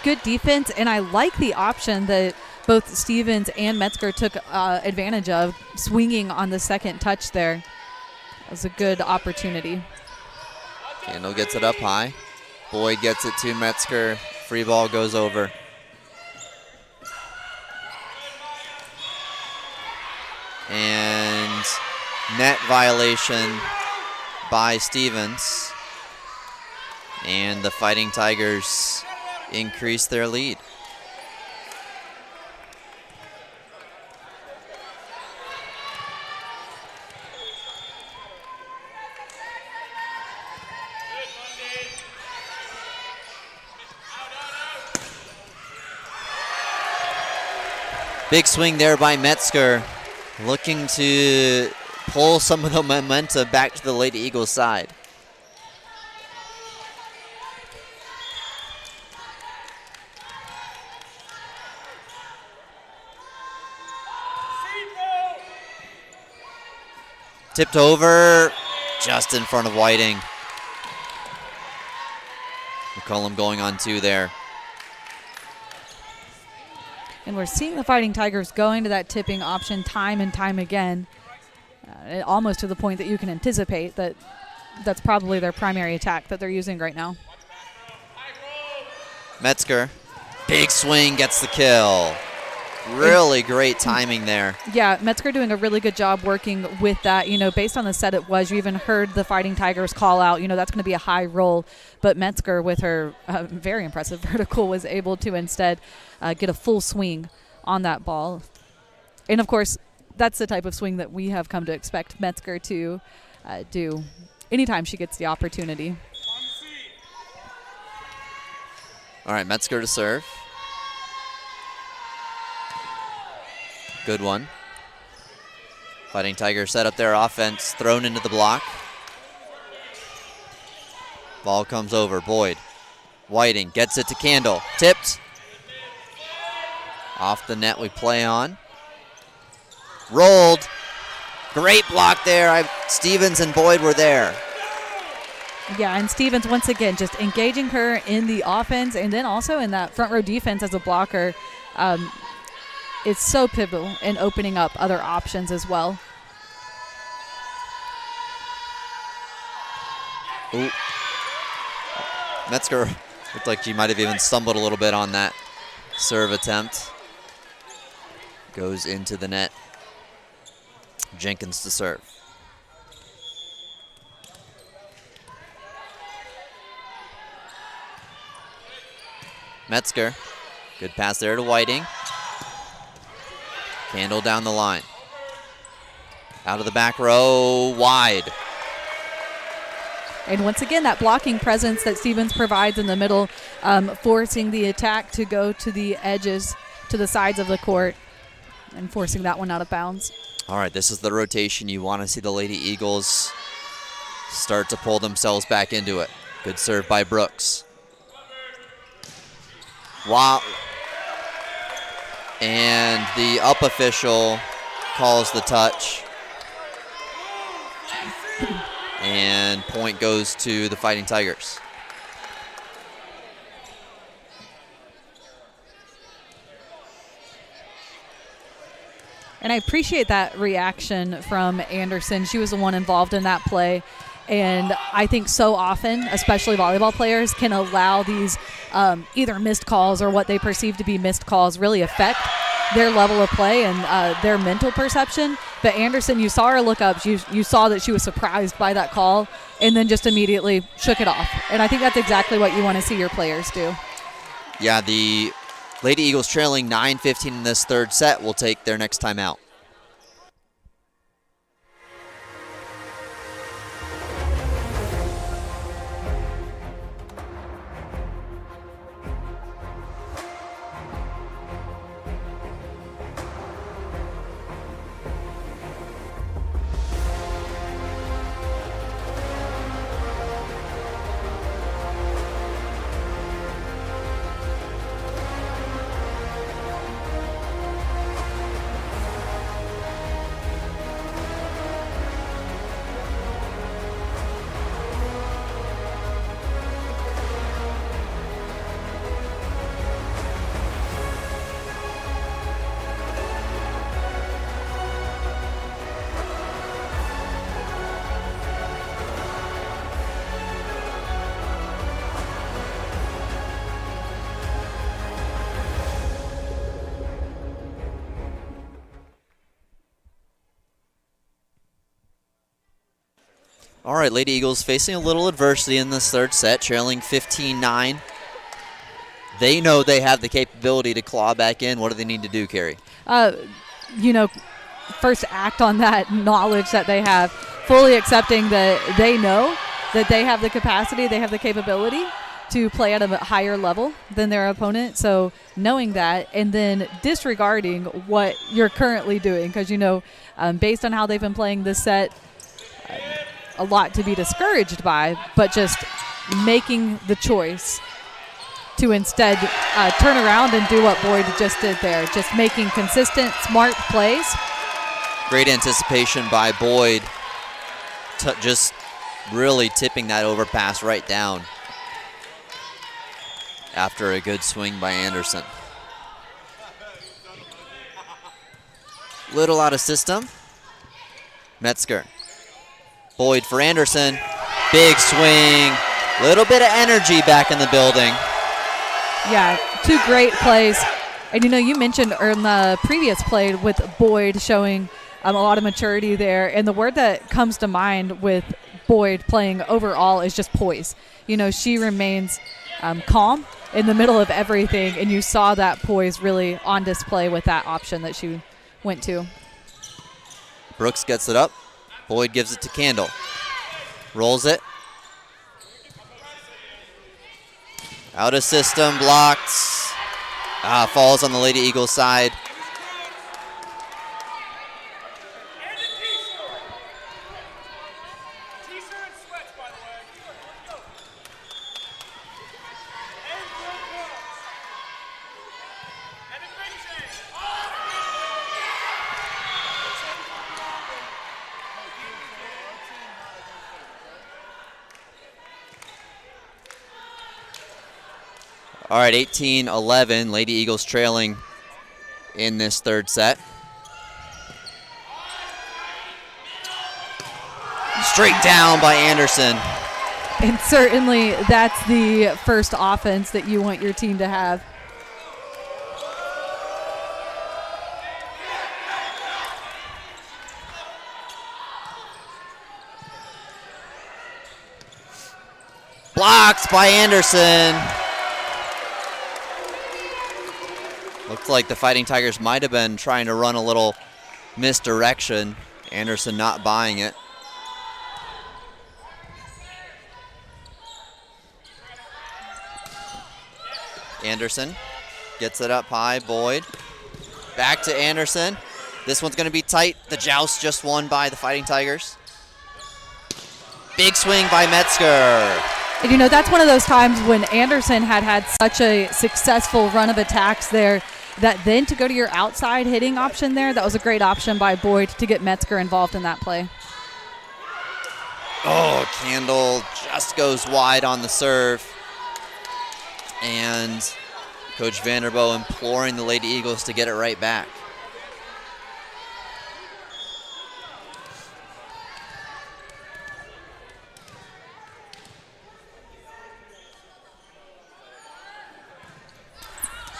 good defense, and I like the option that both Stevens and Metzger took advantage of, swinging on the second touch there. That was a good opportunity. Candle gets it up high. Boyd gets it to Metzger. Free ball goes over. And net violation by Stevens. And the Fighting Tigers increase their lead. Big swing there by Metzger, looking to pull some of the momentum back to the Lady Eagles side. Tipped over, just in front of Whiting. McCollum going on two there. And we're seeing the Fighting Tigers going to that tipping option time and time again, almost to the point that you can anticipate that that's probably their primary attack that they're using right now. Metzger, big swing, gets the kill. Really great timing there. Yeah, Metzger doing a really good job working with that. You know, based on the set it was, you even heard the Fighting Tigers call out, you know, that's going to be a high roll. But Metzger, with her very impressive vertical, was able to instead get a full swing on that ball. And, of course, that's the type of swing that we have come to expect Metzger to do anytime she gets the opportunity. All right, Metzger to serve. Good one. Fighting Tigers set up their offense, thrown into the block. Ball comes over, Boyd. Whiting gets it to Candle, tipped. Off the net we play on. Rolled. Great block there. Stevens and Boyd were there. Yeah, and Stevens, once again, just engaging her in the offense and then also in that front row defense as a blocker. It's so pivotal in opening up other options as well. Ooh. Metzger looked like she might have even stumbled a little bit on that serve attempt. Goes into the net. Jenkins to serve. Metzger, good pass there to Whiting. Candle down the line. Out of the back row, wide. And once again, that blocking presence that Stevens provides in the middle, forcing the attack to go to the edges, to the sides of the court, and forcing that one out of bounds. All right, this is the rotation. You want to see the Lady Eagles start to pull themselves back into it. Good serve by Brooks. Wow. And the up official calls the touch. And point goes to the Fighting Tigers. And I appreciate that reaction from Anderson. She was the one involved in that play. And I think so often, especially volleyball players, can allow these either missed calls or what they perceive to be missed calls really affect their level of play and their mental perception. But Anderson, you saw her look up. You saw that she was surprised by that call and then just immediately shook it off. And I think that's exactly what you want to see your players do. Yeah, the Lady Eagles trailing 9-15 in this third set will take their next time out. All right, Lady Eagles facing a little adversity in this third set, trailing 15-9. They know they have the capability to claw back in. What do they need to do, Carrie? First act on that knowledge that they have, fully accepting that they know that they have the capacity, they have the capability to play at a higher level than their opponent. So knowing that and then disregarding what you're currently doing, because, based on how they've been playing this set, a lot to be discouraged by, but just making the choice to instead turn around and do what Boyd just did there, just making consistent, smart plays. Great anticipation by Boyd, just really tipping that overpass right down after a good swing by Anderson. Little out of system. Metzger. Boyd for Anderson. Big swing. Little bit of energy back in the building. Yeah, two great plays. And, you mentioned in the previous play with Boyd showing a lot of maturity there. And the word that comes to mind with Boyd playing overall is just poise. She remains calm in the middle of everything. And you saw that poise really on display with that option that she went to. Brooks gets it up. Boyd gives it to Candle. Rolls it. Out of system, blocked. Falls on the Lady Eagles side. All right, 18-11, Lady Eagles trailing in this third set. Straight down by Anderson. And certainly that's the first offense that you want your team to have. Blocked by Anderson. Looked like the Fighting Tigers might have been trying to run a little misdirection. Anderson not buying it. Anderson gets it up high. Boyd. Back to Anderson. This one's going to be tight. The joust just won by the Fighting Tigers. Big swing by Metzger. And, you know, that's one of those times when Anderson had such a successful run of attacks there that then to go to your outside hitting option there, that was a great option by Boyd to get Metzger involved in that play. Oh, Candle just goes wide on the serve. And Coach Vanderbo imploring the Lady Eagles to get it right back.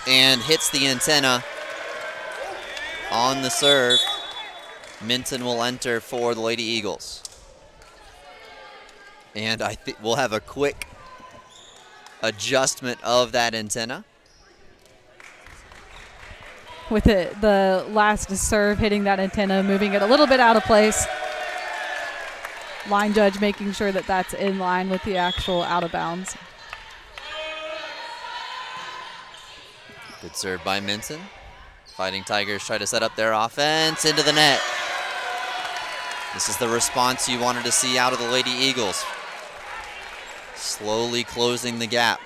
And hits the antenna on the serve. Minton will enter for the Lady Eagles. And I think we'll have a quick adjustment of that antenna. With it, the last serve hitting that antenna, moving it a little bit out of place. Line judge making sure that that's in line with the actual out of bounds. Good serve by Minton. Fighting Tigers try to set up their offense into the net. This is the response you wanted to see out of the Lady Eagles. Slowly closing the gap.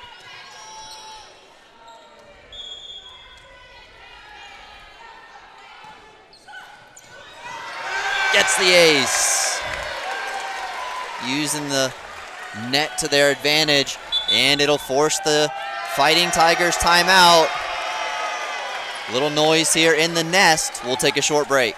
Gets the ace. Using the net to their advantage, and it'll force the Fighting Tigers timeout. Little noise here in the nest. We'll take a short break.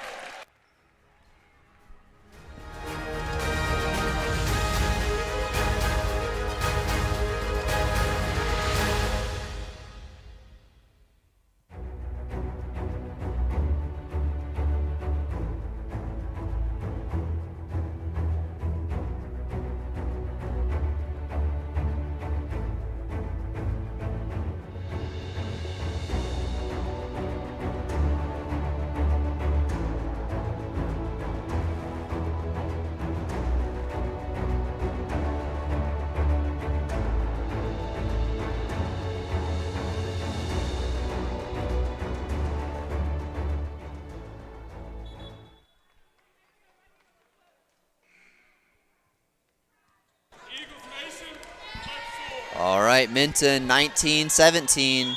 All right, Minton 19-17,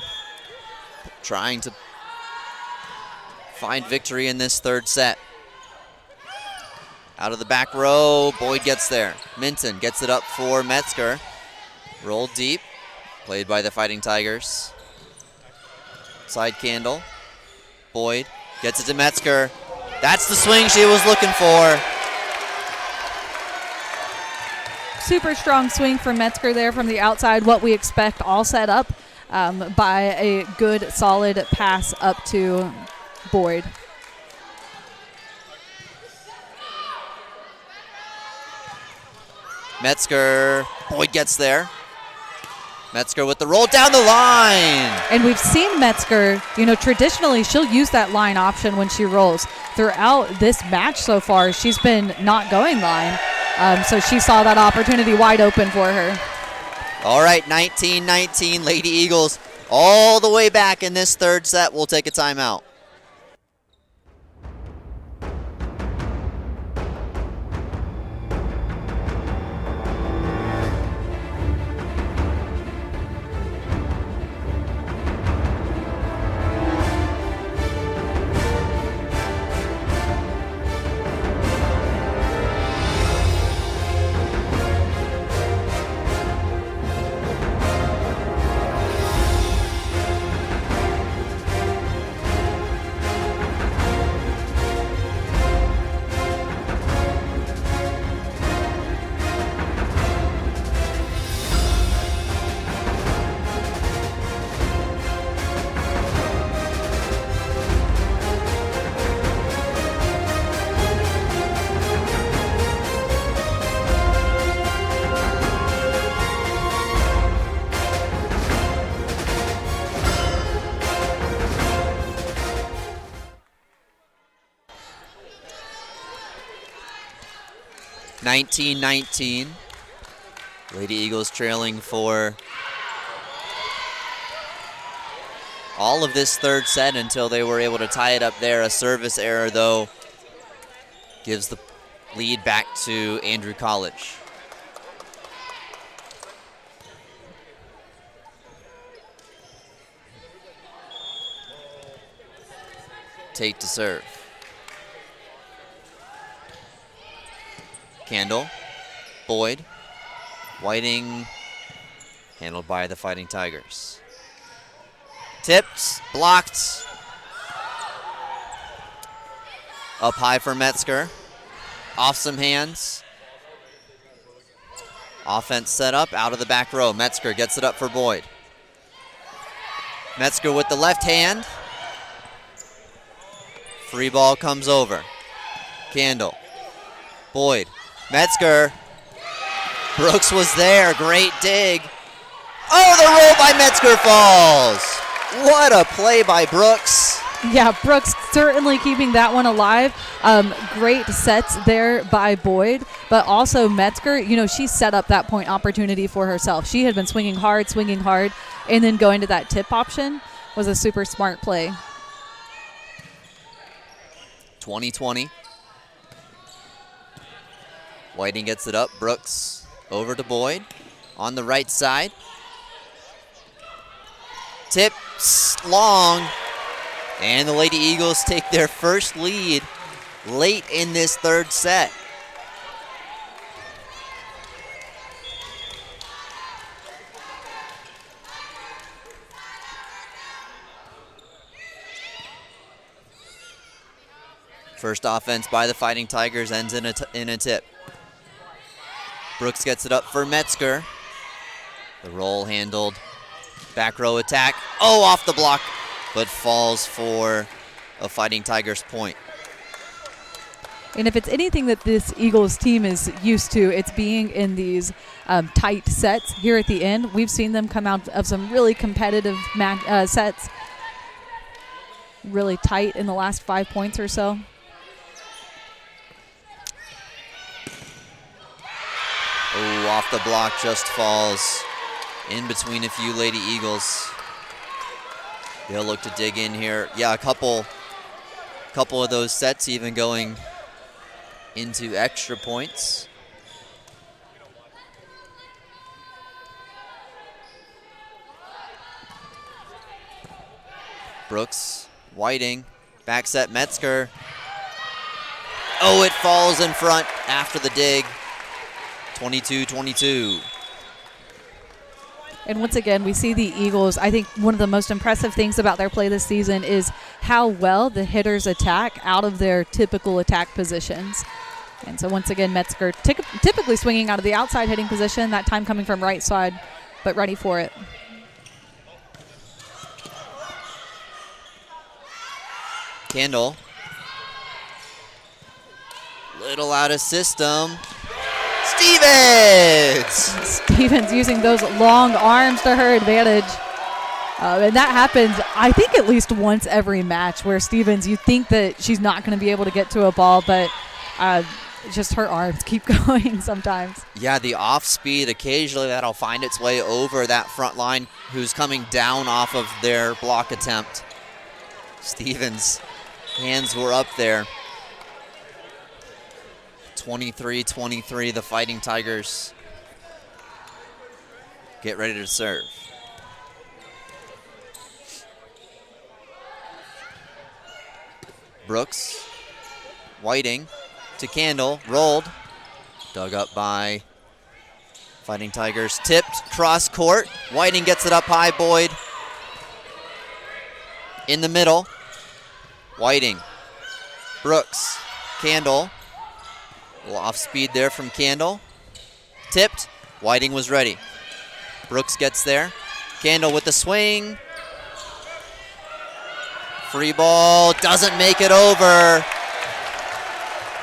trying to find victory in this third set. Out of the back row, Boyd gets there. Minton gets it up for Metzger. Rolled deep, played by the Fighting Tigers. Side Candle. Boyd gets it to Metzger. That's the swing she was looking for. Super strong swing from Metzger there from the outside, what we expect, all set up by a good, solid pass up to Boyd. Metzger, Boyd gets there. Metzger with the roll down the line. And we've seen Metzger, you know, traditionally she'll use that line option when she rolls. Throughout this match so far, she's been not going line. So she saw that opportunity wide open for her. All right, 19-19, Lady Eagles all the way back in this third set. We'll take a timeout. 19-19. Lady Eagles trailing for all of this third set until they were able to tie it up there. A service error, though, gives the lead back to Andrew College. Tate to serve. Candle, Boyd, Whiting, handled by the Fighting Tigers. Tipped, blocked. Up high for Metzger. Off some hands. Offense set up, out of the back row. Metzger gets it up for Boyd. Metzger with the left hand. Free ball comes over. Candle. Boyd. Metzger. Brooks was there. Great dig. Oh, the roll by Metzger falls. What a play by Brooks. Yeah, Brooks certainly keeping that one alive. Great sets there by Boyd, but also Metzger, she set up that point opportunity for herself. She had been swinging hard, and then going to that tip option was a super smart play. 20-20. Whiting gets it up. Brooks over to Boyd on the right side. Tips long. And the Lady Eagles take their first lead late in this third set. First offense by the Fighting Tigers ends in a tip. Brooks gets it up for Metzger. The roll handled. Back row attack. Oh, off the block, but falls for a Fighting Tigers point. And if it's anything that this Eagles team is used to, it's being in these tight sets here at the end. We've seen them come out of some really competitive sets, really tight in the last 5 points or so. Oh, off the block, just falls in between a few Lady Eagles. They'll look to dig in here. Yeah, a couple of those sets even going into extra points. Brooks, Whiting, back set Metzger. Oh, it falls in front after the dig. 22-22. And once again, we see the Eagles. I think one of the most impressive things about their play this season is how well the hitters attack out of their typical attack positions. And so once again, Metzger typically swinging out of the outside hitting position, that time coming from right side, but ready for it. Candle. Little out of system. Stevens using those long arms to her advantage. And that happens, I think, at least once every match where Stevens, you think that she's not going to be able to get to a ball, but just her arms keep going sometimes. Yeah, the off speed, occasionally that'll find its way over that front line who's coming down off of their block attempt. Stevens' hands were up there. 23-23, the Fighting Tigers get ready to serve. Brooks, Whiting to Candle, rolled, dug up by Fighting Tigers, tipped, cross court. Whiting gets it up high, Boyd. In the middle, Whiting, Brooks, Candle. A little off speed there from Candle. Tipped. Whiting was ready. Brooks gets there. Candle with the swing. Free ball. Doesn't make it over.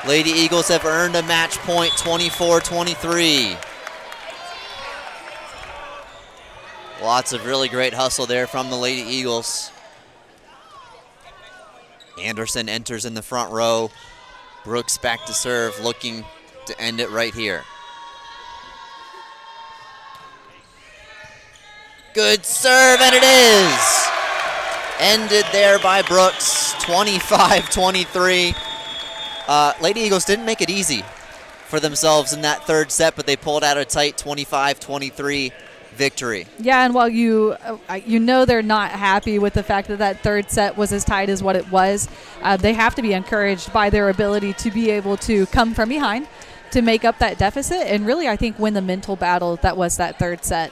Lady Eagles have earned a match point, 24-23. Lots of really great hustle there from the Lady Eagles. Anderson enters in the front row. Brooks back to serve, looking to end it right here. Good serve, and it is! Ended there by Brooks, 25-23. Lady Eagles didn't make it easy for themselves in that third set, but they pulled out a tight 25-23 victory. Yeah, and while you know they're not happy with the fact that that third set was as tight as what it was, they have to be encouraged by their ability to be able to come from behind to make up that deficit and really, I think, win the mental battle that was that third set.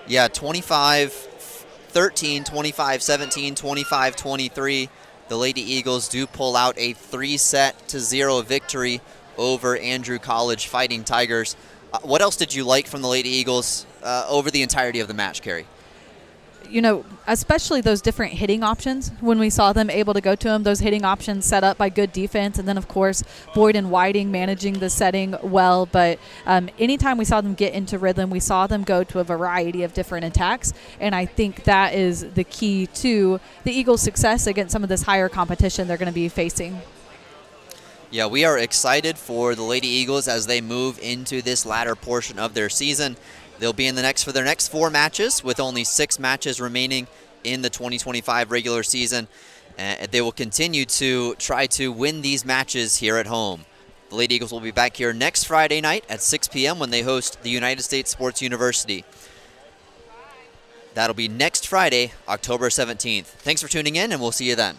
Yeah, 25-13, 25-17, 25-23. The Lady Eagles do pull out a 3-0 victory over Andrew College Fighting Tigers. What else did you like from the Lady Eagles over the entirety of the match, Carrie? You know, especially those different hitting options when we saw them able to go to them, those hitting options set up by good defense. And then, of course, Boyd and Whiting managing the setting well. But anytime we saw them get into rhythm, we saw them go to a variety of different attacks. And I think that is the key to the Eagles' success against some of this higher competition they're going to be facing. Yeah, we are excited for the Lady Eagles as they move into this latter portion of their season. They'll be in the next for their next 4 matches with only 6 matches remaining in the 2025 regular season. They will continue to try to win these matches here at home. The Lady Eagles will be back here next Friday night at 6 p.m. when they host the United States Sports University. That'll be next Friday, October 17th. Thanks for tuning in, and we'll see you then.